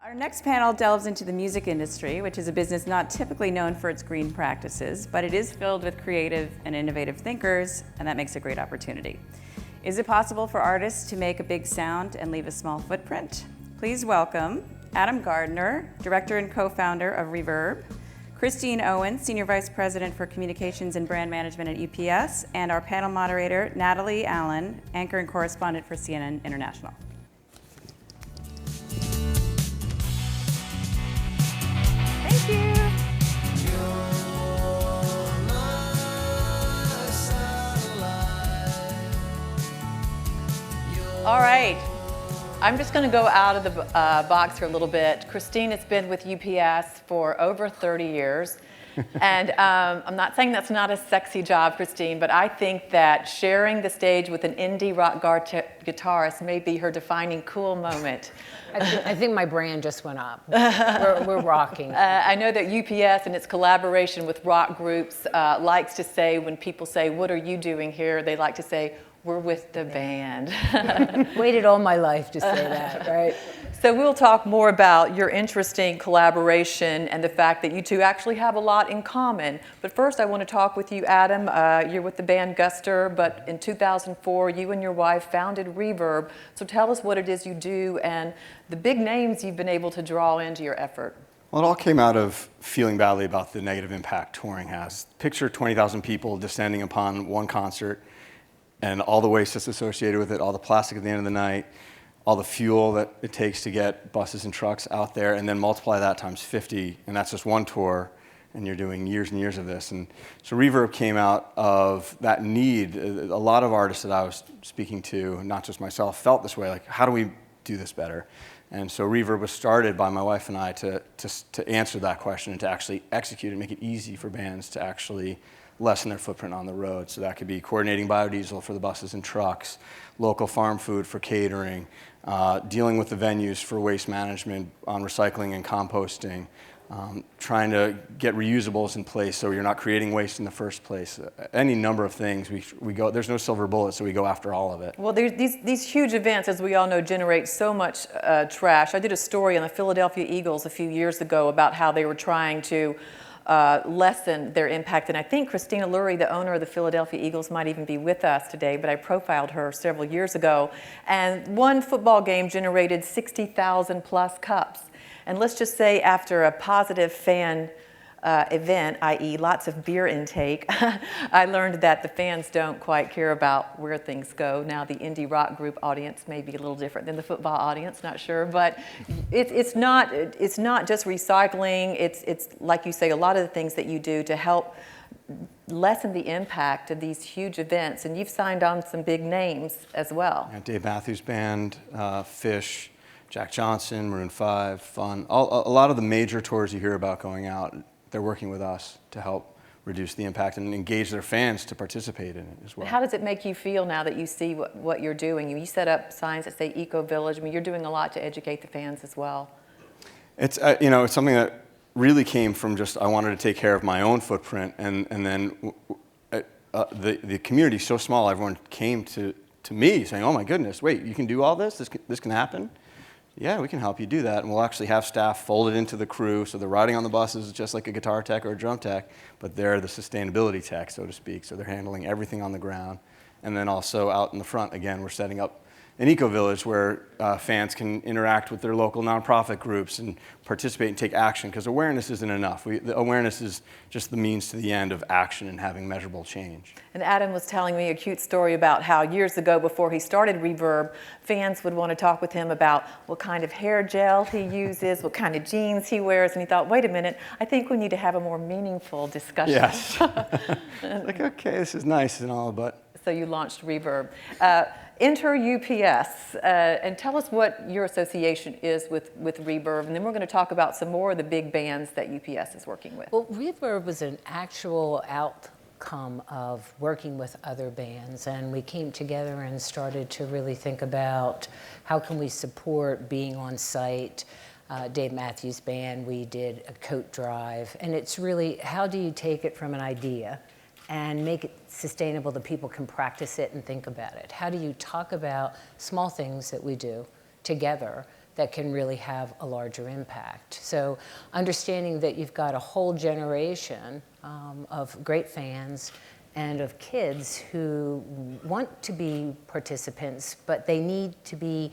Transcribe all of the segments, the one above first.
Our next panel delves into the music industry, which is a business not typically known for its green practices, but it is filled with creative and innovative thinkers, and that makes a great opportunity. Is it possible for artists to make a big sound and leave a small footprint? Please welcome Adam Gardner, director and co-founder of Reverb, Christine Owens, Senior Vice President for Communications and Brand Management at UPS, and our panel moderator, Natalie Allen, anchor and correspondent for CNN International. Thank you. All right. I'm just going to go out of the box here a little bit. Christine has been with UPS for over 30 years. And I'm not saying that's not a sexy job, Christine, but I think that sharing the stage with an indie rock guitarist may be her defining cool moment. I think my brand just went up. We're rocking. I know that UPS and its collaboration with rock groups likes to say, when people say, "What are you doing here?" they like to say, "We're with the band." Waited all my life to say that, right? So we'll talk more about your interesting collaboration and the fact that you two actually have a lot in common. But first I want to talk with you, Adam. You're with the band Gardner, but in 2004 you and your wife founded Reverb. So tell us what it is you do and the big names you've been able to draw into your effort. Well, it all came out of feeling badly about the negative impact touring has. Picture 20,000 people descending upon one concert and all the waste that's associated with it, all the plastic at the end of the night, all the fuel that it takes to get buses and trucks out there, and then multiply that times 50, and that's just one tour, and you're doing years and years of this. And so Reverb came out of that need. A lot of artists that I was speaking to, not just myself, felt this way, like, how do we do this better? And so Reverb was started by my wife and I to answer that question and to actually execute and make it easy for bands to actually lessen their footprint on the road. So that could be coordinating biodiesel for the buses and trucks, local farm food for catering, dealing with the venues for waste management on recycling and composting, trying to get reusables in place so you're not creating waste in the first place. Any number of things. We go. There's no silver bullet, so we go after all of it. Well, these huge events, as we all know, generate so much trash. I did a story on the Philadelphia Eagles a few years ago about how they were trying to lessen their impact. And I think Christina Lurie, the owner of the Philadelphia Eagles, might even be with us today, but I profiled her several years ago. And one football game generated 60,000 plus cups. And let's just say after a positive fan event, i.e. lots of beer intake, I learned that the fans don't quite care about where things go. Now the indie rock group audience may be a little different than the football audience, not sure, but it's not just recycling. It's like you say, a lot of the things that you do to help lessen the impact of these huge events, and you've signed on some big names as well. Yeah, Dave Matthews Band, Fish, Jack Johnson, Maroon 5, Fun, a lot of the major tours you hear about going out, they're working with us to help reduce the impact and engage their fans to participate in it as well. How does it make you feel now that you see what you're doing? You set up signs that say Eco Village. I mean, you're doing a lot to educate the fans as well. It's it's something that really came from just I wanted to take care of my own footprint, and then the community's so small. Everyone came to me saying, "Oh my goodness, wait, you can do all this? This can happen?" Yeah, we can help you do that, and we'll actually have staff folded into the crew, so they're riding on the buses just like a guitar tech or a drum tech, but they're the sustainability tech, so to speak, so they're handling everything on the ground. And then also out in the front, again, we're setting up an eco-village where fans can interact with their local nonprofit groups and participate and take action, because awareness isn't enough. The awareness is just the means to the end of action and having measurable change. And Adam was telling me a cute story about how years ago, before he started Reverb, fans would want to talk with him about what kind of hair gel he uses, what kind of jeans he wears, and he thought, wait a minute, I think we need to have a more meaningful discussion. Yes. Like, okay, this is nice and all, but... So you launched Reverb. Enter UPS, and tell us what your association is with Reverb, and then we're going to talk about some more of the big bands that UPS is working with. Well, Reverb was an actual outcome of working with other bands, and we came together and started to really think about how can we support being on site. Dave Matthews Band, we did a coat drive, and it's really how do you take it from an idea and make it sustainable that people can practice it and think about it? How do you talk about small things that we do together that can really have a larger impact. So understanding that you've got a whole generation of great fans and of kids who want to be participants, but they need to be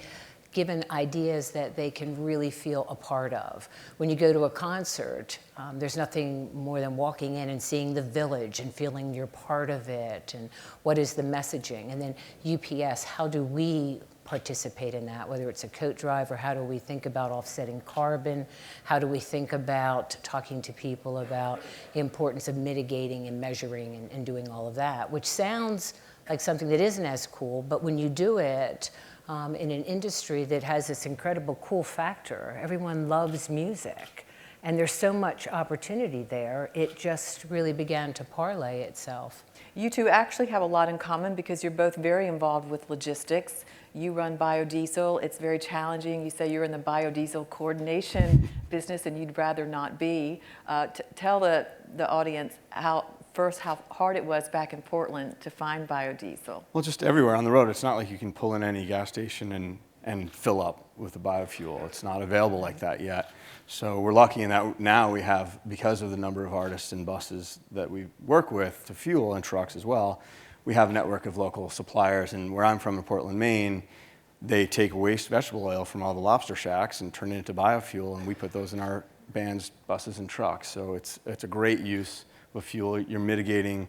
given ideas that they can really feel a part of. When you go to a concert, there's nothing more than walking in and seeing the village and feeling you're part of it, and what is the messaging. And then UPS, how do we participate in that, whether it's a coat drive, or how do we think about offsetting carbon? How do we think about talking to people about the importance of mitigating and measuring and doing all of that, which sounds like something that isn't as cool, but when you do it in an industry that has this incredible cool factor, everyone loves music, and there's so much opportunity there, it just really began to parlay itself. You two actually have a lot in common because you're both very involved with logistics. You run biodiesel. It's very challenging. You say you're in the biodiesel coordination business and you'd rather not be. Tell the audience how hard it was back in Portland to find biodiesel. Well, just everywhere on the road. It's not like you can pull in any gas station and fill up with the biofuel. It's not available like that yet. So we're lucky in that now we have, because of the number of artists and buses that we work with to fuel, and trucks as well, we have a network of local suppliers. And where I'm from in Portland, Maine, they take waste vegetable oil from all the lobster shacks and turn it into biofuel, and we put those in our bands, buses, and trucks. So it's a great use of fuel. You're mitigating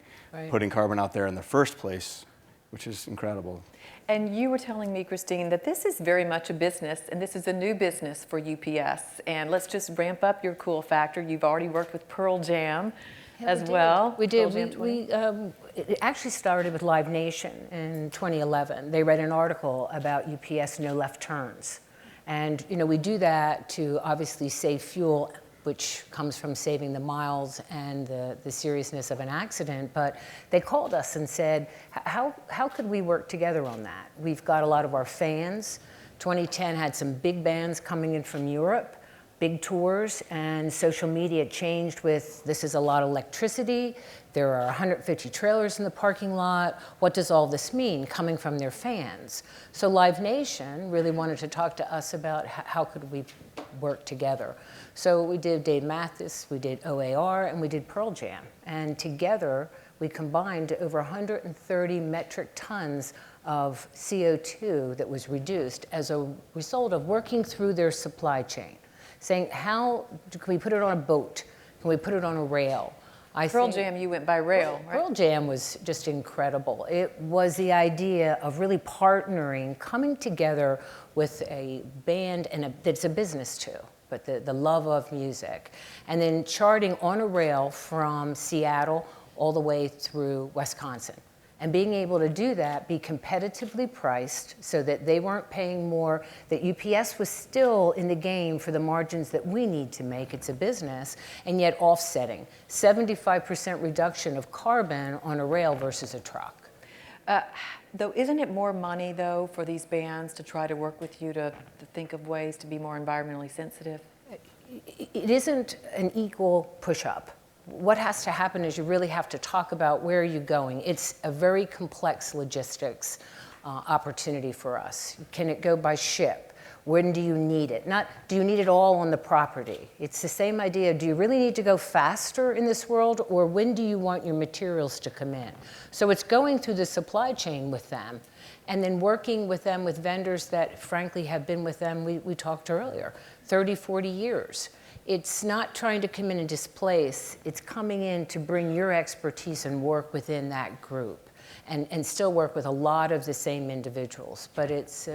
putting carbon out there in the first place, which is incredible. And you were telling me, Christine, that this is very much a business, and this is a new business for UPS. And let's just ramp up your cool factor. You've already worked with Pearl Jam as well. We did. It actually started with Live Nation in 2011. They read an article about UPS no left turns. And we do that to obviously save fuel, which comes from saving the miles and the seriousness of an accident. But they called us and said, how could we work together on that? We've got a lot of our fans. 2010 had some big bands coming in from Europe, big tours, and social media changed with, this is a lot of electricity, there are 150 trailers in the parking lot, what does all this mean coming from their fans? So Live Nation really wanted to talk to us about how could we work together. So we did Dave Mathis, we did OAR, and we did Pearl Jam. And together, we combined over 130 metric tons of CO2 that was reduced as a result of working through their supply chain, saying, how can we put it on a boat? Can we put it on a rail? Pearl Jam, you went by rail, right? Pearl Jam was just incredible. It was the idea of really partnering, coming together with a band that's a business too, but the love of music, and then charting on a rail from Seattle all the way through Wisconsin. And being able to do that, be competitively priced so that they weren't paying more, that UPS was still in the game for the margins that we need to make, it's a business, and yet offsetting. 75% reduction of carbon on a rail versus a truck. Though, isn't it more money, though, for these bands to try to work with you to think of ways to be more environmentally sensitive? It isn't an equal push-up. What has to happen is you really have to talk about where are you going. It's a very complex logistics opportunity for us. Can it go by ship? When do you need it? Not, do you need it all on the property? It's the same idea. Do you really need to go faster in this world, or when do you want your materials to come in? So it's going through the supply chain with them, and then working with them with vendors that frankly have been with them, we talked earlier, 30, 40 years. It's not trying to come in and displace, it's coming in to bring your expertise and work within that group. And still work with a lot of the same individuals, but it's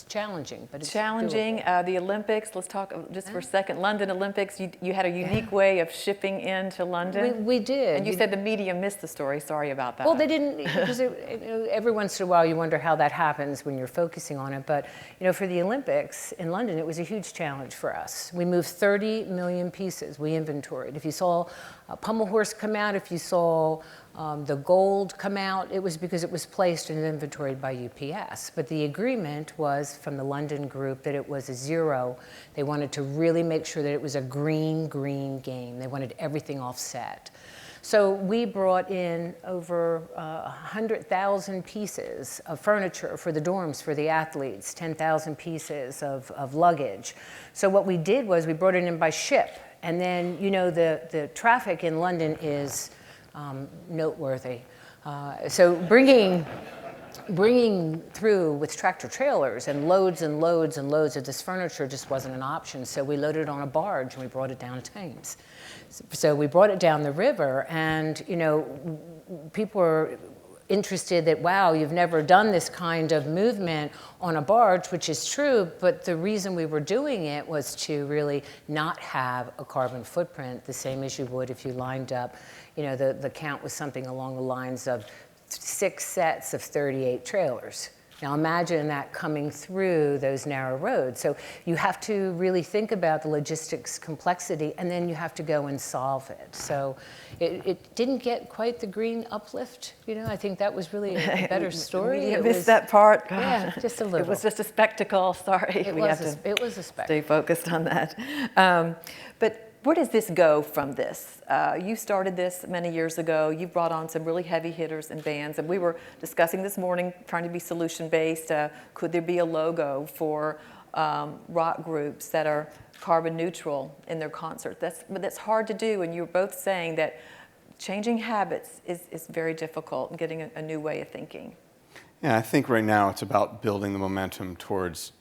challenging. But it's challenging. The Olympics. Let's talk just for a second. London Olympics. You had a unique way of shipping into London. We did. And you said the media missed the story. Sorry about that. Well, they didn't, because every once in a while you wonder how that happens when you're focusing on it. But for the Olympics in London, it was a huge challenge for us. We moved 30 million pieces. We inventoried. If you saw a pommel horse come out, if you saw the gold come out, it was because it was placed and inventoried by UPS. But the agreement was from the London group that it was a zero. They wanted to really make sure that it was a green game. They wanted everything offset. So we brought in over 100,000 pieces of furniture for the dorms for the athletes, 10,000 pieces of luggage. So what we did was we brought it in by ship. And then, you know, the traffic in London is noteworthy. So bringing through with tractor trailers and loads and loads and loads of this furniture just wasn't an option. So we loaded it on a barge and we brought it down to Thames. So we brought it down the river, and you know, people were interested that, wow, you've never done this kind of movement on a barge, which is true, but the reason we were doing it was to really not have a carbon footprint, the same as you would if you lined up, you know, the count was something along the lines of 6 sets of 38 trailers. Now imagine that coming through those narrow roads. So you have to really think about the logistics complexity, and then you have to go and solve it. So it didn't get quite the green uplift. You know, I think that was really a better story. You missed that part. God. Yeah, just a little. It was just a spectacle. Sorry. It was a spectacle. Stay focused on that. But where does this go from this? You started this many years ago. You brought on some really heavy hitters and bands, and we were discussing this morning, trying to be solution-based. Could there be a logo for rock groups that are carbon neutral in their concert? But that's hard to do, and you're both saying that changing habits is very difficult and getting a new way of thinking. Yeah, I think right now it's about building the momentum towards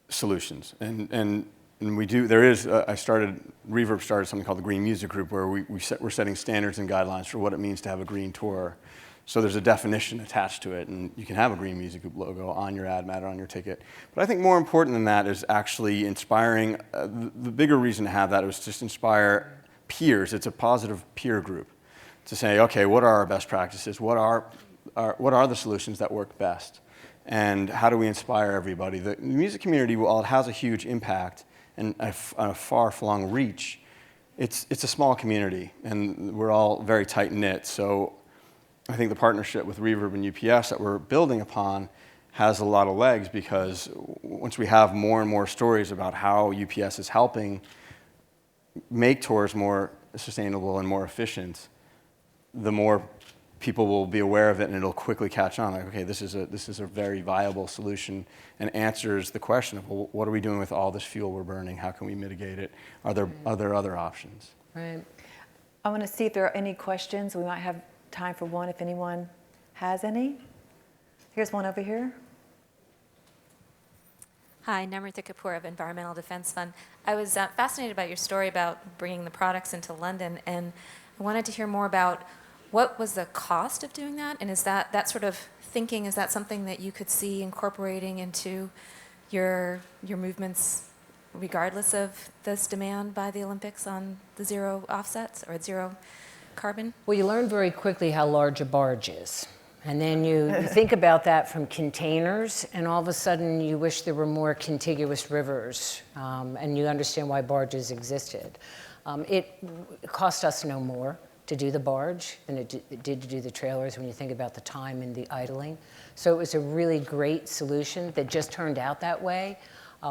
solutions. And we do, Reverb started something called the Green Music Group, where we're setting standards and guidelines for what it means to have a green tour. So there's a definition attached to it, and you can have a Green Music Group logo on your ad mat or on your ticket. But I think more important than that is actually inspiring, the bigger reason to have that was just inspire peers. It's a positive peer group to say, okay, what are our best practices? What are the solutions that work best? And how do we inspire everybody? The music community, while it has a huge impact and a far-flung reach, it's a small community, and we're all very tight-knit. So I think the partnership with Reverb and UPS that we're building upon has a lot of legs, because once we have more and more stories about how UPS is helping make tours more sustainable and more efficient, the more people will be aware of it, and it'll quickly catch on. Like, okay, this is a very viable solution, and answers the question of, well, what are we doing with all this fuel we're burning? How can we mitigate it? Are there other options? Right. I want to see if there are any questions. We might have time for one if anyone has any. Here's one over here. Hi, Namrita Kapoor of Environmental Defense Fund. I was fascinated about your story about bringing the products into London, and I wanted to hear more about what was the cost of doing that, and is that sort of thinking, is that something that you could see incorporating into your movements regardless of this demand by the Olympics on the zero offsets or zero carbon? Well, you learn very quickly how large a barge is. And then you think about that from containers, and all of a sudden you wish there were more contiguous rivers, and you understand why barges existed. It cost us no more to do the barge than it did to do the trailers when you think about the time and the idling. So it was a really great solution that just turned out that way.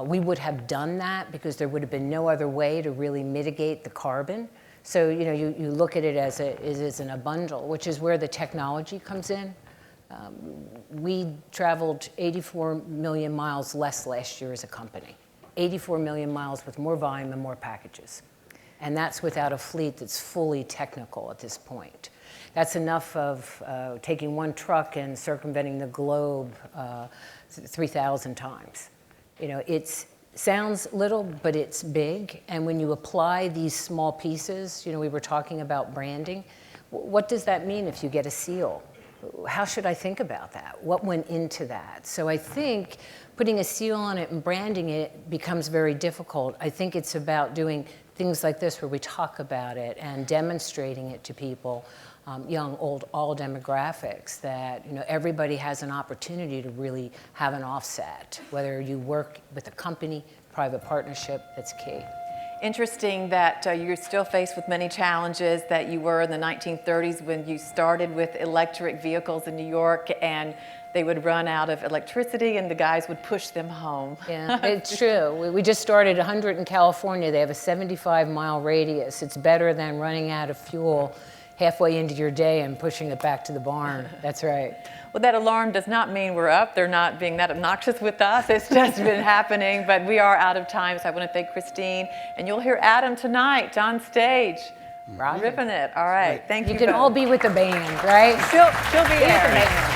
We would have done that because there would have been no other way to really mitigate the carbon. So you know, you look at it as in a bundle, which is where the technology comes in. We traveled 84 million miles less last year as a company. 84 million miles with more volume and more packages. And that's without a fleet that's fully technical at this point. That's enough of taking one truck and circumventing the globe 3,000 times. You know, it sounds little, but it's big. And when you apply these small pieces, you know, we were talking about branding. What does that mean if you get a seal? How should I think about that? What went into that? So I think putting a seal on it and branding it becomes very difficult. I think it's about doing things like this where we talk about it and demonstrating it to people, young, old, all demographics, that you know everybody has an opportunity to really have an offset. Whether you work with a company, private partnership, that's key. Interesting that you're still faced with many challenges that you were in the 1930s when you started with electric vehicles in New York, and they would run out of electricity and the guys would push them home. Yeah, it's true. We just started 100 in California. They have a 75-mile radius. It's better than running out of fuel halfway into your day and pushing it back to the barn. That's right. Well, that alarm does not mean we're up. They're not being that obnoxious with us. It's just been happening, but we are out of time. So I want to thank Christine, and you'll hear Adam tonight on stage. Roger. Ripping it. All right. Thank you. You can all be with the band, right? She'll be there. With the band.